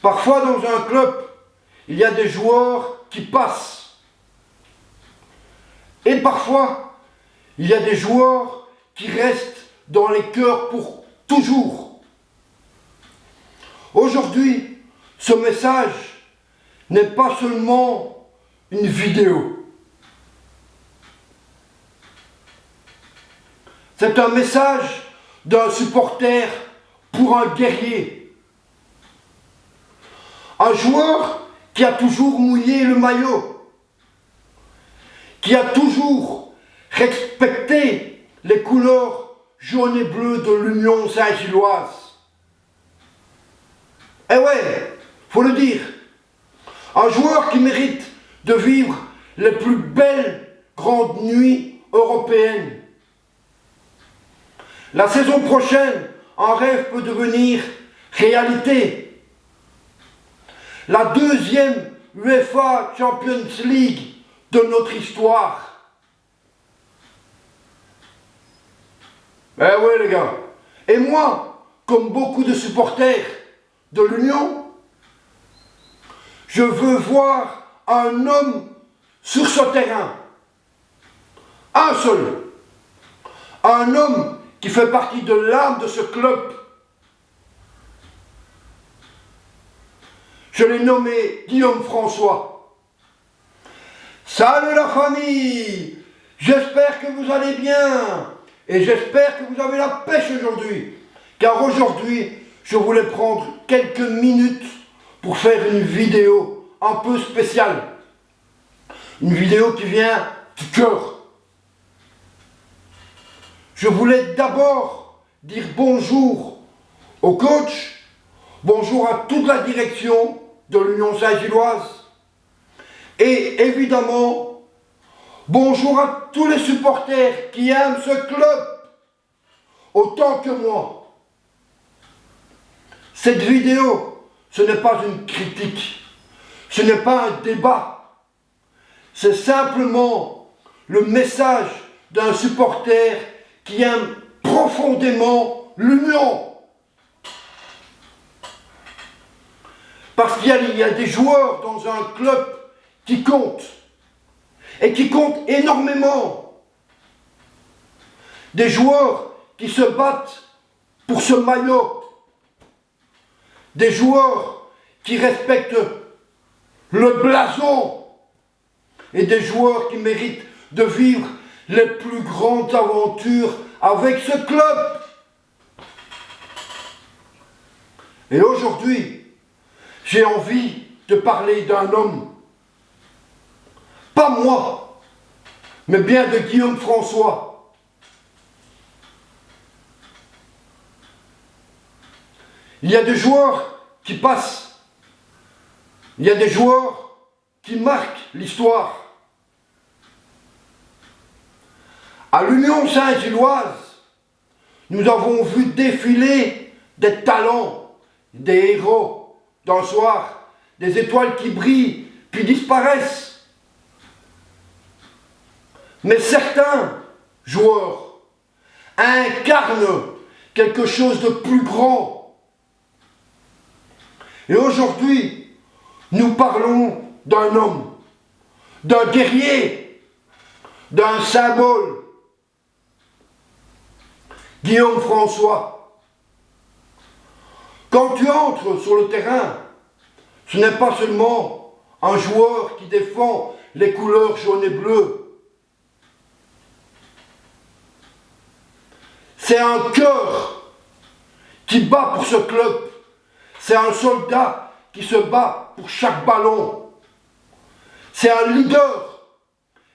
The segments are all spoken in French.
Parfois dans un club, il y a des joueurs qui passent. Et parfois, il y a des joueurs qui restent dans les cœurs pour toujours. Aujourd'hui, ce message n'est pas seulement une vidéo. C'est un message d'un supporter pour un guerrier. Un joueur qui a toujours mouillé le maillot, qui a toujours respecté les couleurs jaune et bleu de l'Union Saint-Gilloise. Eh ouais, faut le dire, un joueur qui mérite de vivre les plus belles grandes nuits européennes. La saison prochaine, un rêve peut devenir réalité. La deuxième UEFA Champions League de notre histoire. Ben ouais les gars. Et moi, comme beaucoup de supporters de l'Union, je veux voir un homme sur ce terrain. Un seul. Un homme qui fait partie de l'âme de ce club. Je l'ai nommé Guillaume François. Salut la famille! J'espère que vous allez bien et j'espère que vous avez la pêche aujourd'hui. Car aujourd'hui, je voulais prendre quelques minutes pour faire une vidéo un peu spéciale. Une vidéo qui vient du cœur. Je voulais d'abord dire bonjour au coach, bonjour à toute la direction de l'Union Saint-Gilloise et évidemment bonjour à tous les supporters qui aiment ce club autant que moi. Cette vidéo, ce n'est pas une critique, ce n'est pas un débat, c'est simplement le message d'un supporter qui aime profondément l'Union. Parce qu'il y a des joueurs dans un club qui comptent, et qui comptent énormément. Des joueurs qui se battent pour ce maillot. Des joueurs qui respectent le blason. Et des joueurs qui méritent de vivre les plus grandes aventures avec ce club. Et aujourd'hui, j'ai envie de parler d'un homme. Pas moi, mais bien de Guillaume François. Il y a des joueurs qui passent. Il y a des joueurs qui marquent l'histoire. À l'Union Saint-Gilloise, nous avons vu défiler des talents, des héros. D'un soir, des étoiles qui brillent, puis disparaissent. Mais certains joueurs incarnent quelque chose de plus grand. Et aujourd'hui, nous parlons d'un homme, d'un guerrier, d'un symbole. Guillaume François. Quand tu entres sur le terrain, ce n'est pas seulement un joueur qui défend les couleurs jaune et bleu. C'est un cœur qui bat pour ce club. C'est un soldat qui se bat pour chaque ballon. C'est un leader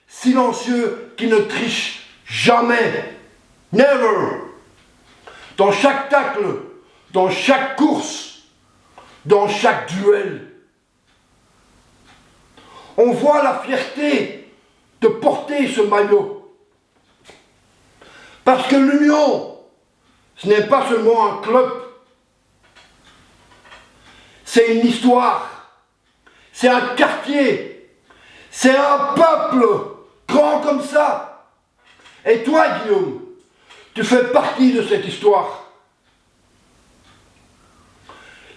silencieux qui ne triche jamais. Never. Dans chaque tacle, dans chaque course, dans chaque duel. On voit la fierté de porter ce maillot. Parce que l'Union, ce n'est pas seulement un club. C'est une histoire. C'est un quartier. C'est un peuple grand comme ça. Et toi, Guillaume, tu fais partie de cette histoire.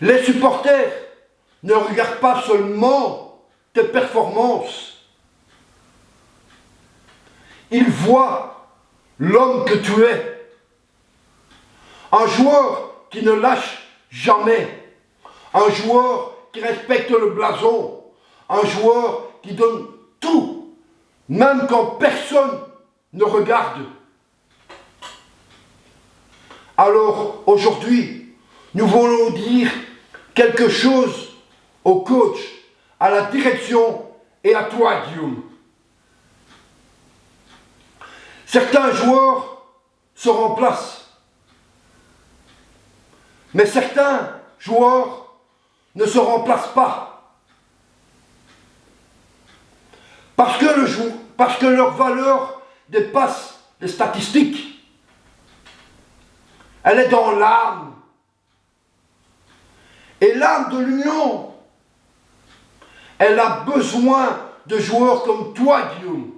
Les supporters ne regarde pas seulement tes performances. Il voit l'homme que tu es. Un joueur qui ne lâche jamais. Un joueur qui respecte le blason. Un joueur qui donne tout, même quand personne ne regarde. Alors aujourd'hui, nous voulons dire quelque chose au coach, à la direction et à toi, Guillaume. Certains joueurs se remplacent, mais certains joueurs ne se remplacent pas. Parce que leur valeur dépasse les statistiques. Elle est dans l'âme. Et l'âme de l'Union, elle a besoin de joueurs comme toi, Guillaume.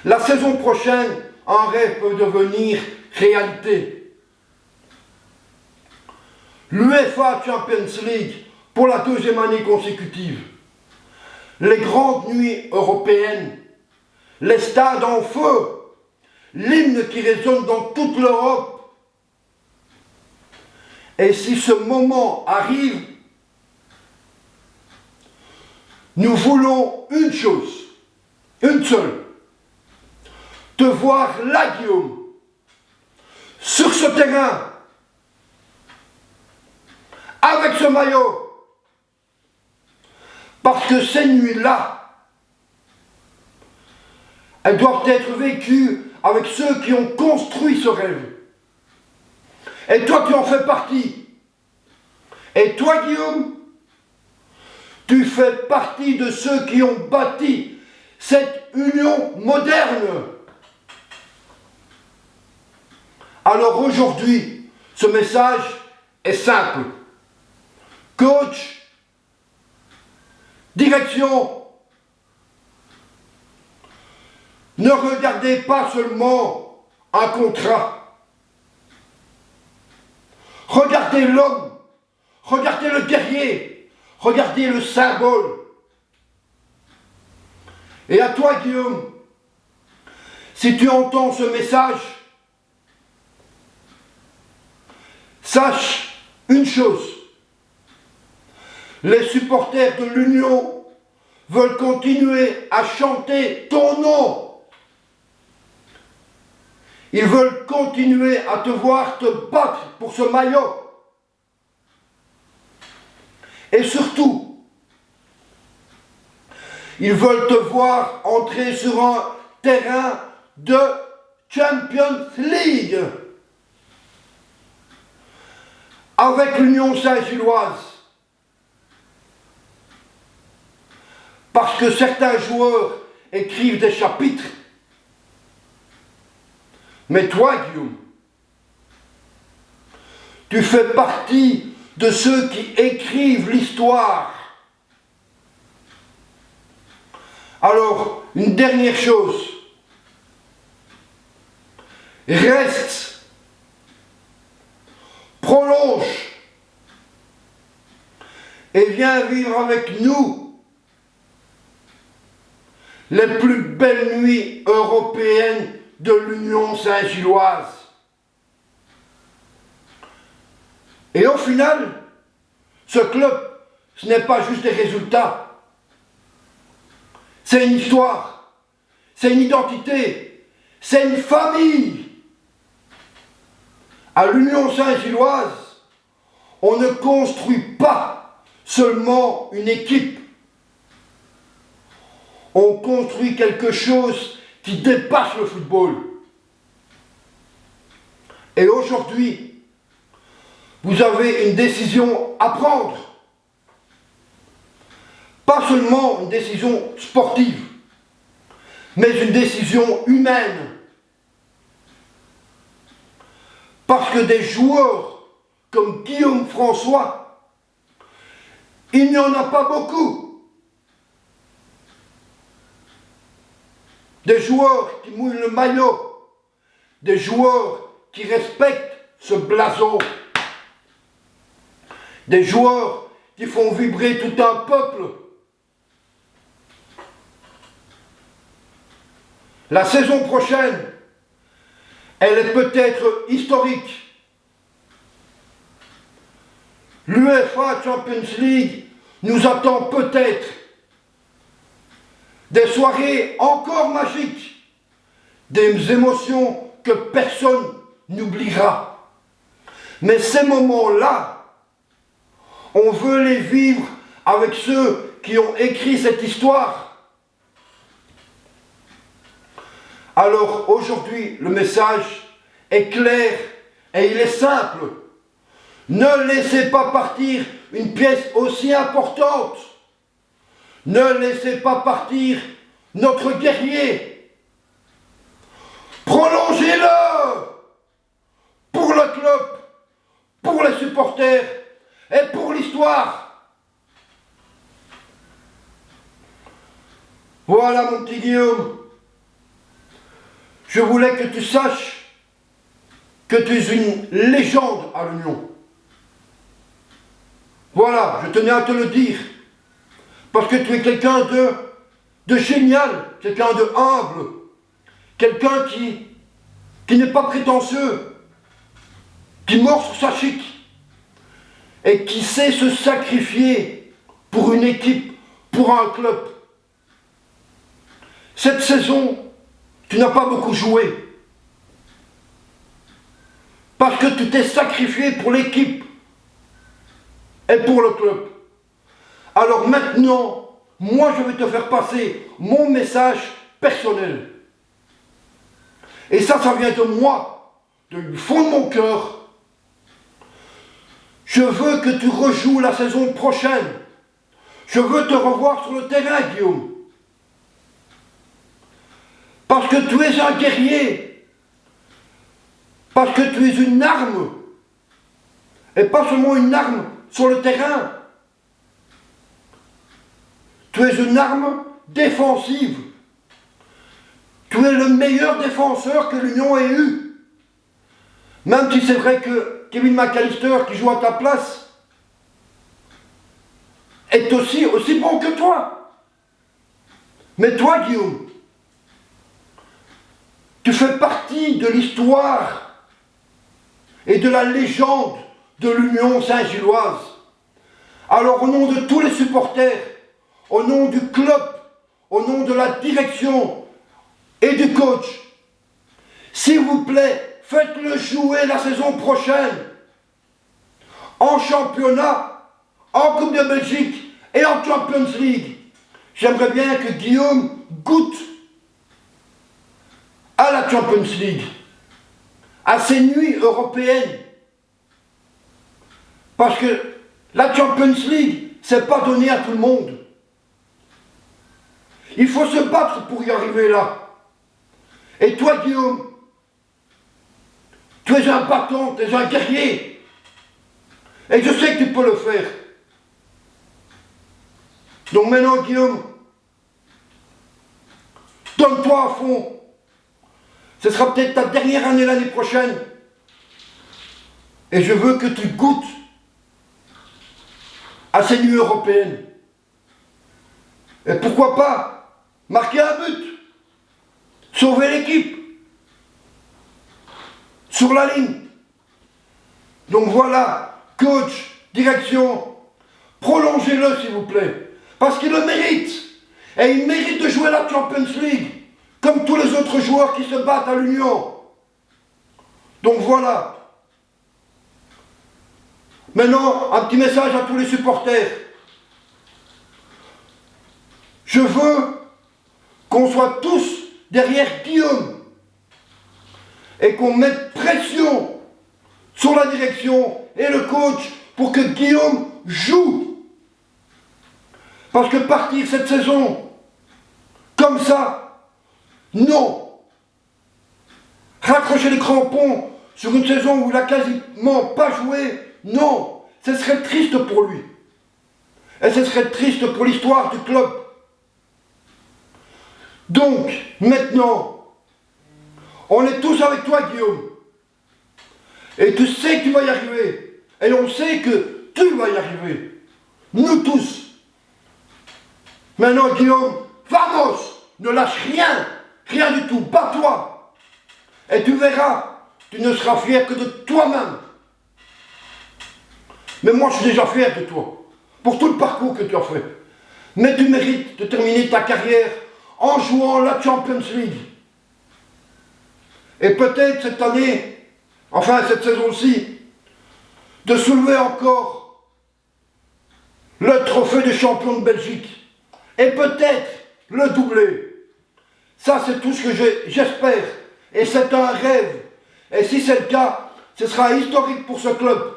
La saison prochaine, un rêve peut devenir réalité. L'UEFA Champions League pour la 2e année consécutive. Les grandes nuits européennes. Les stades en feu. L'hymne qui résonne dans toute l'Europe. Et si ce moment arrive, nous voulons une chose, une seule, te voir là, Guillaume, sur ce terrain, avec ce maillot, parce que ces nuits-là, elles doivent être vécues avec ceux qui ont construit ce rêve. Et toi, tu en fais partie. Et toi, Guillaume, tu fais partie de ceux qui ont bâti cette union moderne. Alors aujourd'hui, ce message est simple. Coach, direction, ne regardez pas seulement un contrat. Regardez l'homme, regardez le guerrier, regardez le symbole. Et à toi, Guillaume, si tu entends ce message, sache une chose. Les supporters de l'Union veulent continuer à chanter ton nom. Ils veulent continuer à te voir te battre pour ce maillot. Et surtout, ils veulent te voir entrer sur un terrain de Champions League avec l'Union Saint-Gilloise. Parce que certains joueurs écrivent des chapitres. Mais toi, Guillaume, tu fais partie de ceux qui écrivent l'histoire. Alors, une dernière chose. Reste, prolonge et viens vivre avec nous les plus belles nuits européennes de l'Union Saint-Gilloise. Et au final, ce club, ce n'est pas juste des résultats. C'est une histoire, c'est une identité, c'est une famille. À l'Union Saint-Gilloise, on ne construit pas seulement une équipe. On construit quelque chose qui dépasse le football. Et aujourd'hui, vous avez une décision à prendre. Pas seulement une décision sportive, mais une décision humaine. Parce que des joueurs comme Guillaume François, il n'y en a pas beaucoup. Des joueurs qui mouillent le maillot, des joueurs qui respectent ce blason. des joueurs qui font vibrer tout un peuple. La saison prochaine, elle est peut-être historique. L'UEFA Champions League nous attend peut-être des soirées encore magiques, des émotions que personne n'oubliera. Mais ces moments-là, on veut les vivre avec ceux qui ont écrit cette histoire. Alors aujourd'hui, le message est clair et il est simple. Ne laissez pas partir une pièce aussi importante. Ne laissez pas partir notre guerrier. Prolongez-le pour le club, pour les supporters et pour l'histoire. Voilà mon petit Guillaume. Je voulais que tu saches que tu es une légende à l'Union. Voilà, je tenais à te le dire. Parce que tu es quelqu'un de génial, quelqu'un de humble, quelqu'un qui n'est pas prétentieux, qui mord sur sa chic et qui sait se sacrifier pour une équipe, pour un club. Cette saison, tu n'as pas beaucoup joué parce que tu t'es sacrifié pour l'équipe et pour le club. Alors maintenant, moi je vais te faire passer mon message personnel. Et ça vient de moi, du fond de mon cœur. Je veux que tu rejoues la saison prochaine. Je veux te revoir sur le terrain, Guillaume. Parce que tu es un guerrier. Parce que tu es une arme. Et pas seulement une arme sur le terrain. Tu es une arme défensive. Tu es le meilleur défenseur que l'Union ait eu. Même si c'est vrai que Kevin McAllister, qui joue à ta place, est aussi bon que toi. Mais toi, Guillaume, tu fais partie de l'histoire et de la légende de l'Union Saint-Gilloise. Alors au nom de tous les supporters, au nom du club, au nom de la direction et du coach, s'il vous plaît, faites-le jouer la saison prochaine en championnat, en Coupe de Belgique et en Champions League. J'aimerais bien que Guillaume goûte à la Champions League, à ces nuits européennes. Parce que la Champions League, c'est pas donné à tout le monde. Il faut se battre pour y arriver là. Et toi, Guillaume, tu es un battant, tu es un guerrier. Et je sais que tu peux le faire. Donc maintenant, Guillaume, donne-toi à fond. Ce sera peut-être ta dernière année l'année prochaine. Et je veux que tu goûtes à ces nuits européennes. Et pourquoi pas marquer un but, sauver l'équipe sur la ligne. Donc voilà, coach, direction, prolongez-le s'il vous plaît, parce qu'il le mérite. Et il mérite de jouer la Champions League, comme tous les autres joueurs qui se battent à l'Union. Donc voilà. Maintenant, un petit message à tous les supporters. Je veux qu'on soit tous derrière Guillaume et qu'on mette pression sur la direction et le coach pour que Guillaume joue. Parce que partir cette saison comme ça, non. Raccrocher les crampons sur une saison où il n'a quasiment pas joué, non. Ce serait triste pour lui. Et ce serait triste pour l'histoire du club. Donc, maintenant, on est tous avec toi, Guillaume. Et tu sais que tu vas y arriver. Et on sait que tu vas y arriver. Nous tous. Maintenant, Guillaume, vamos, ne lâche rien, rien du tout, bats-toi. Et tu verras, tu ne seras fier que de toi-même. Mais moi, je suis déjà fier de toi, pour tout le parcours que tu as fait. Mais tu mérites de terminer ta carrière en jouant la Champions League. Et peut-être cette année, enfin cette saison-ci, de soulever encore le trophée de champion de Belgique. Et peut-être le doubler. Ça, c'est tout ce que j'espère. Et c'est un rêve. Et si c'est le cas, ce sera historique pour ce club.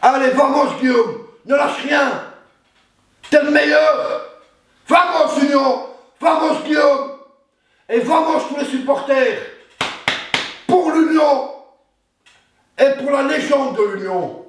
Allez, vamos Guillaume, ne lâche rien. T'es le meilleur. Vamos Union, vamos Guillaume. Et vamos tous les supporters. Pour l'Union et pour la légende de l'Union.